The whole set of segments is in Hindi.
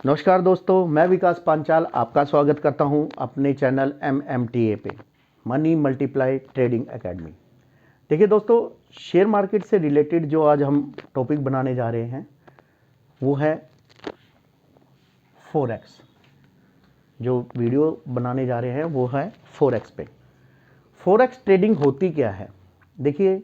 नमस्कार दोस्तों, मैं विकास पांचाल आपका स्वागत करता हूं अपने चैनल MMTA पे, मनी मल्टीप्लाई ट्रेडिंग एकेडमी। देखिए दोस्तों, शेयर मार्केट से रिलेटेड जो आज हम टॉपिक बनाने जा रहे हैं वो है फॉरेक्स। जो वीडियो बनाने जा रहे हैं वो है फॉरेक्स पे। फॉरेक्स ट्रेडिंग होती क्या है? देखिए,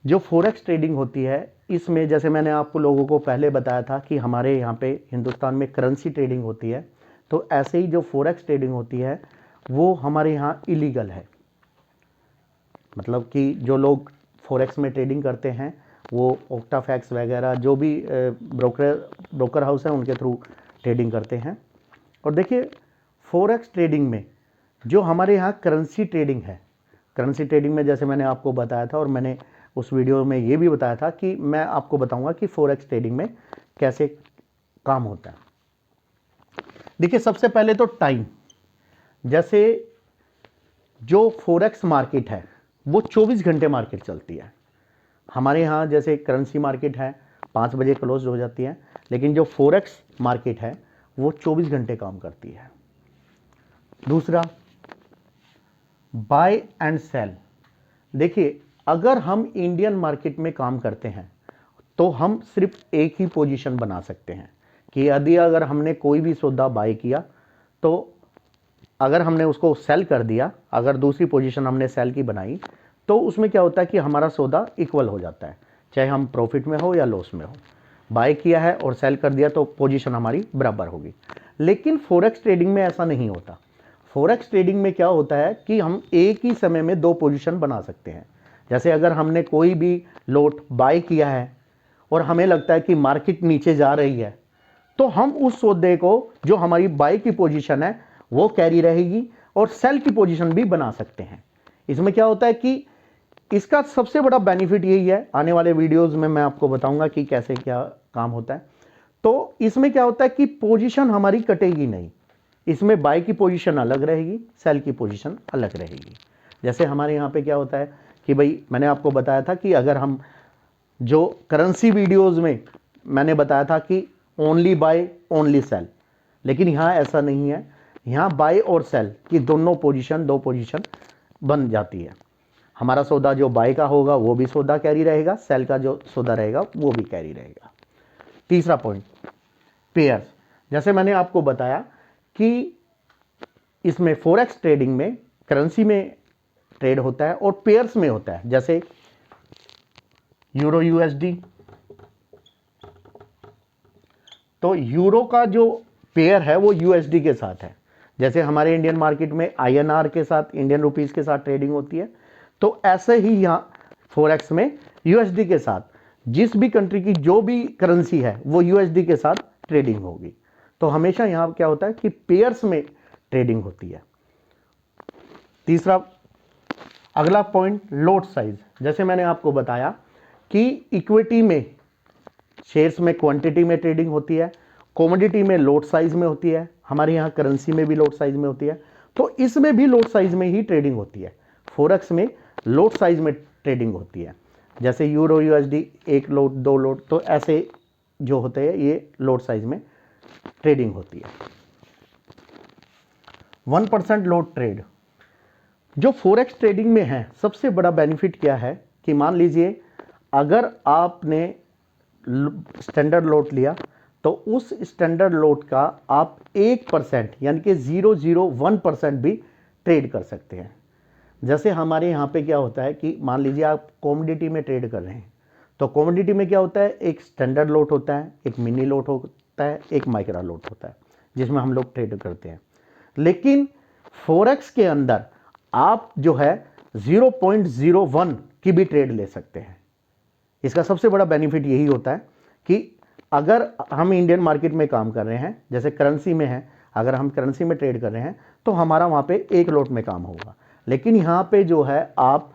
जो फॉरेक्स ट्रेडिंग होती है इसमें जैसे मैंने आपको लोगों को पहले बताया था कि हमारे यहाँ पे हिंदुस्तान में करेंसी ट्रेडिंग होती है, तो ऐसे ही जो फॉरेक्स ट्रेडिंग होती है वो हमारे यहाँ इलीगल है। मतलब कि जो लोग फॉरेक्स में ट्रेडिंग करते हैं वो ओक्टाफैक्स वगैरह जो भी ब्रोकर हाउस है उनके थ्रू ट्रेडिंग करते हैं। और देखिए, फॉरेक्स ट्रेडिंग में जो हमारे यहाँ करेंसी ट्रेडिंग है, करेंसी ट्रेडिंग में जैसे मैंने आपको बताया था और मैंने उस वीडियो में ये भी बताया था कि मैं आपको बताऊंगा कि फॉरेक्स ट्रेडिंग में कैसे काम होता है। देखिए, सबसे पहले तो टाइम, जैसे जो फॉरेक्स मार्केट है वो 24 घंटे मार्केट चलती है। हमारे यहाँ जैसे करेंसी मार्केट है 5 बजे क्लोज हो जाती है, लेकिन जो फॉरेक्स मार्केट है वो 24 घंटे काम करती है। दूसरा, बाय एंड सेल। देखिए, अगर हम इंडियन मार्केट में काम करते हैं तो हम सिर्फ एक ही पोजीशन बना सकते हैं कि यदि अगर हमने कोई भी सौदा बाय किया तो अगर हमने उसको सेल कर दिया, अगर दूसरी पोजीशन हमने सेल की बनाई तो उसमें क्या होता है कि हमारा सौदा इक्वल हो जाता है, चाहे हम प्रॉफिट में हो या लॉस में हो। बाय किया है और सेल कर दिया तो पोजीशन हमारी बराबर होगी। लेकिन फॉरेक्स ट्रेडिंग में ऐसा नहीं होता। फॉरेक्स ट्रेडिंग में क्या होता है कि हम एक ही समय में 2 पोजीशन बना सकते हैं। जैसे अगर हमने कोई भी लोट बाय किया है और हमें लगता है कि मार्केट नीचे जा रही है तो हम उस सौदे को, जो हमारी बाय की पोजीशन है वो कैरी रहेगी और सेल की पोजीशन भी बना सकते हैं। इसमें क्या होता है कि इसका सबसे बड़ा बेनिफिट यही है, आने वाले वीडियोस में मैं आपको बताऊंगा कि कैसे क्या काम होता है। तो इसमें क्या होता है कि पोजीशन हमारी कटेगी नहीं। इसमें बाय की पोजीशन अलग रहेगी, सेल की पोजीशन अलग रहेगी। जैसे हमारे यहाँ पे क्या होता है कि भाई, मैंने आपको बताया था कि अगर हम जो करेंसी वीडियोस में मैंने बताया था कि ओनली बाय ओनली सेल, लेकिन यहाँ ऐसा नहीं है। यहाँ बाय और सेल की दोनों पोजीशन, 2 पोजीशन बन जाती है। हमारा सौदा जो बाय का होगा वो भी सौदा कैरी रहेगा, सेल का जो सौदा रहेगा वो भी कैरी रहेगा। तीसरा पॉइंट, पेयर्स। जैसे मैंने आपको बताया कि इसमें फॉरेक्स ट्रेडिंग में करेंसी में ट्रेड होता है और पेयर्स में होता है। जैसे यूरो यूएसडी, तो यूरो का जो पेयर है वो यूएसडी के साथ है। जैसे हमारे इंडियन मार्केट में आईएनआर के साथ, इंडियन रुपीस के साथ ट्रेडिंग होती है, तो ऐसे ही यहाँ फॉरेक्स में यूएसडी के साथ जिस भी कंट्री की जो भी करेंसी है वो यूएसडी के साथ ट्रेडिंग होगी। तो हमेशा यहाँ क्या होता है कि पेयर्स में ट्रेडिंग होती है। तीसरा, अगला पॉइंट, लोट साइज। जैसे मैंने आपको बताया कि इक्विटी में, शेयर्स में क्वांटिटी में ट्रेडिंग होती है, कमोडिटी में लोट साइज में होती है, हमारे यहाँ करेंसी में भी लोट साइज में होती है, तो इसमें भी लोट साइज में ही ट्रेडिंग होती है। फॉरेक्स में लोट साइज में ट्रेडिंग होती है। जैसे यूरो यूएसडी 1 लोट 2 लोट, तो ऐसे जो होते हैं ये लोट साइज में ट्रेडिंग होती है। 1% लोट ट्रेड जो फॉरेक्स ट्रेडिंग में है, सबसे बड़ा बेनिफिट क्या है कि मान लीजिए अगर आपने स्टैंडर्ड लोट लिया तो उस स्टैंडर्ड लोट का आप 1% यानी कि 0.01% भी ट्रेड कर सकते हैं। जैसे हमारे यहाँ पे क्या होता है कि मान लीजिए आप कमोडिटी में ट्रेड कर रहे हैं, तो कमोडिटी में क्या होता है, एक स्टैंडर्ड लोट होता है, एक मिनी लोट होता है, एक माइक्रो लोट होता है जिसमें हम लोग ट्रेड करते हैं। लेकिन फॉरेक्स के अंदर आप जो है 0.01 की भी ट्रेड ले सकते हैं। इसका सबसे बड़ा बेनिफिट यही होता है कि अगर हम इंडियन मार्केट में काम कर रहे हैं, जैसे करेंसी में है, अगर हम करेंसी में ट्रेड कर रहे हैं तो हमारा वहाँ पे 1 लोट में काम होगा। लेकिन यहाँ पे जो है आप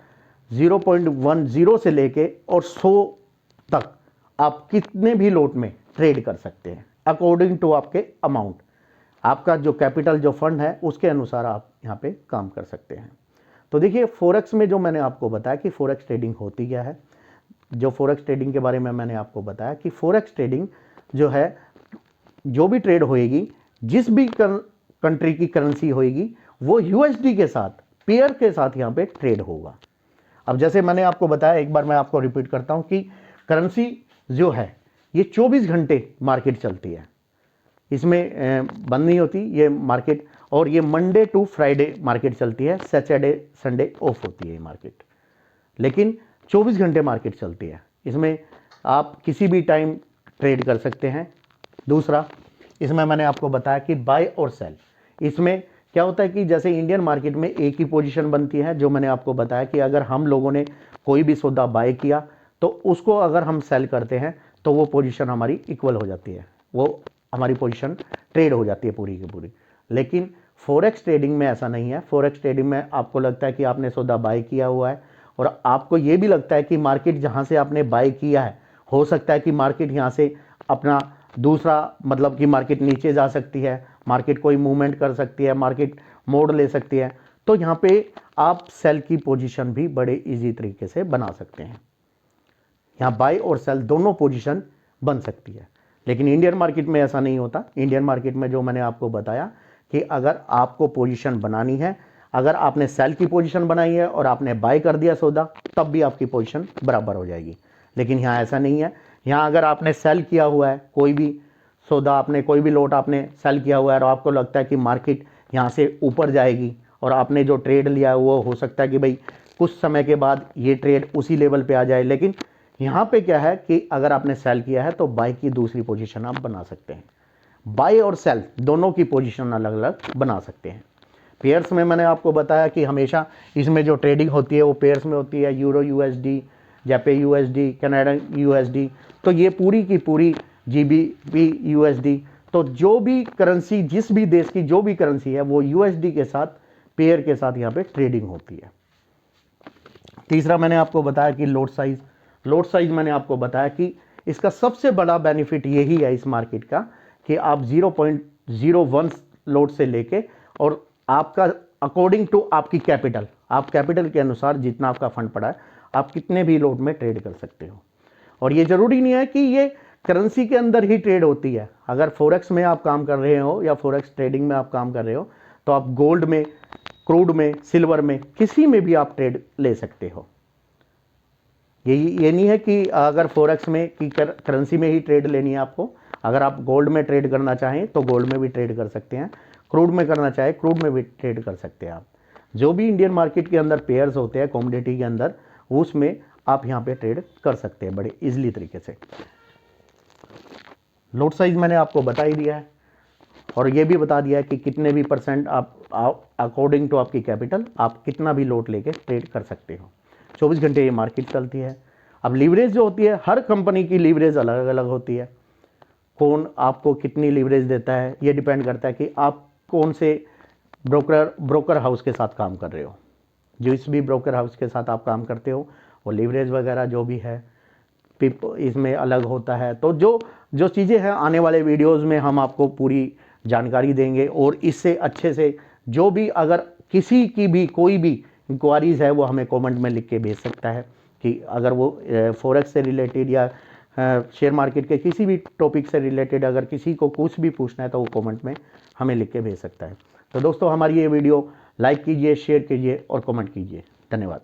0.10 से लेके और 100 तक आप कितने भी लोट में ट्रेड कर सकते हैं, अकॉर्डिंग टू आपके अमाउंट, आपका जो कैपिटल, जो फंड है उसके अनुसार आप यहाँ पे काम कर सकते हैं। तो देखिए, फॉरेक्स में जो मैंने आपको बताया कि फॉरेक्स ट्रेडिंग होती क्या है, जो फॉरेक्स ट्रेडिंग के बारे में मैंने आपको बताया कि फॉरेक्स ट्रेडिंग जो है जो भी ट्रेड होएगी, जिस भी कंट्री की करेंसी होएगी, वो यूएसडी के साथ, पेयर के साथ यहाँ पे ट्रेड होगा। अब जैसे मैंने आपको बताया, एक बार मैं आपको रिपीट करता हूँ कि करेंसी जो है ये 24 घंटे मार्केट चलती है, इसमें बंद नहीं होती ये मार्केट, और ये मंडे टू फ्राइडे मार्केट चलती है, सैटरडे संडे ऑफ होती है ये मार्केट, लेकिन 24 घंटे मार्केट चलती है। इसमें आप किसी भी टाइम ट्रेड कर सकते हैं। दूसरा, इसमें मैंने आपको बताया कि बाय और सेल, इसमें क्या होता है कि जैसे इंडियन मार्केट में एक ही पोजीशन बनती है, जो मैंने आपको बताया कि अगर हम लोगों ने कोई भी सौदा बाय किया तो उसको अगर हम सेल करते हैं तो वो पोजीशन हमारी इक्वल हो जाती है, वो हमारी पोजीशन ट्रेड हो जाती है पूरी की पूरी। लेकिन फॉरेक्स ट्रेडिंग में ऐसा नहीं है। फॉरेक्स ट्रेडिंग में आपको लगता है कि आपने सौदा बाय किया हुआ है और आपको ये भी लगता है कि मार्केट जहाँ से आपने बाय किया है, हो सकता है कि मार्केट यहाँ से अपना दूसरा, मतलब कि मार्केट नीचे जा सकती है, मार्केट कोई मूवमेंट कर सकती है, मार्केट मोड़ ले सकती है, तो यहाँ पे आप सेल की पोजीशन भी बड़े इजी तरीके से बना सकते हैं। यहाँ बाय और सेल दोनों पोजीशन बन सकती है, लेकिन इंडियन मार्केट में ऐसा नहीं होता। इंडियन मार्केट में जो मैंने आपको बताया कि अगर आपको पोजीशन बनानी है, अगर आपने सेल की पोजीशन बनाई है और आपने बाय कर दिया सौदा, तब भी आपकी पोजीशन बराबर हो जाएगी। लेकिन यहाँ ऐसा नहीं है। यहाँ अगर आपने सेल किया हुआ है, कोई भी सौदा आपने, कोई भी लोट आपने सेल किया हुआ है और आपको लगता है कि मार्केट यहाँ से ऊपर जाएगी और आपने जो ट्रेड लिया है वो हो सकता है कि भाई कुछ समय के बाद ये ट्रेड उसी लेवल पे आ जाए, लेकिन यहाँ पे क्या है कि अगर आपने सेल किया है तो बाय की दूसरी पोजीशन आप बना सकते हैं। बाय और सेल दोनों की पोजीशन अलग अलग बना सकते हैं। पेयर्स में मैंने आपको बताया कि हमेशा इसमें जो ट्रेडिंग होती है वो पेयर्स में होती है, यूरो यूएसडी, जापे यूएसडी, कनाडा यूएसडी, तो ये पूरी की पूरी जीबीपी यूएसडी, तो जो भी करेंसी, जिस भी देश की जो भी करेंसी है वो यूएसडी के साथ, पेयर के साथ यहाँ पे ट्रेडिंग होती है। तीसरा मैंने आपको बताया कि लोट साइज। लोट साइज मैंने आपको बताया कि इसका सबसे बड़ा बेनिफिट यही है इस मार्केट का कि आप 0.01 लोट से लेके और आपका अकॉर्डिंग टू आपकी कैपिटल, आप कैपिटल के अनुसार जितना आपका फंड पड़ा है, आप कितने भी लोट में ट्रेड कर सकते हो। और ये जरूरी नहीं है कि ये करेंसी के अंदर ही ट्रेड होती है। अगर फॉरेक्स में आप काम कर रहे हो या फॉरेक्स ट्रेडिंग में आप काम कर रहे हो, तो आप गोल्ड में, क्रूड में, सिल्वर में, किसी में भी आप ट्रेड ले सकते हो। ये नहीं है कि अगर फॉरेक्स में कि करेंसी में ही ट्रेड लेनी है आपको। अगर आप गोल्ड में ट्रेड करना चाहें तो गोल्ड में भी ट्रेड कर सकते हैं, क्रूड में करना चाहे क्रूड में भी ट्रेड कर सकते हैं आप। जो भी इंडियन मार्केट के अंदर पेयर्स होते हैं कमोडिटी के अंदर, उसमें आप यहाँ पे ट्रेड कर सकते हैं बड़े इजीली तरीके से। लोट साइज मैंने आपको बता ही दिया है और ये भी बता दिया है कि कितने भी परसेंट आप अकॉर्डिंग टू आपकी कैपिटल आप कितना भी लोट लेके ट्रेड कर सकते हो। 24 घंटे ये मार्केट चलती है। अब लीवरेज जो होती है, हर कंपनी की लीवरेज अलग अलग होती है। कौन आपको कितनी लीवरेज देता है ये डिपेंड करता है कि आप कौन से ब्रोकर हाउस के साथ काम कर रहे हो। जिस भी ब्रोकर हाउस के साथ आप काम करते हो वो लीवरेज वगैरह जो भी है इसमें अलग होता है। तो जो चीज़ें हैं आने वाले वीडियोस में हम आपको पूरी जानकारी देंगे और इससे अच्छे से जो भी, अगर किसी की भी कोई भी इंक्वायरीज़ है वो हमें कमेंट में लिख के भेज सकता है कि अगर वो फॉरेक्स से रिलेटेड या शेयर मार्केट के किसी भी टॉपिक से रिलेटेड अगर किसी को कुछ भी पूछना है तो वो कमेंट में हमें लिख के भेज सकता है। तो दोस्तों हमारी ये वीडियो लाइक कीजिए, शेयर कीजिए और कमेंट कीजिए। धन्यवाद।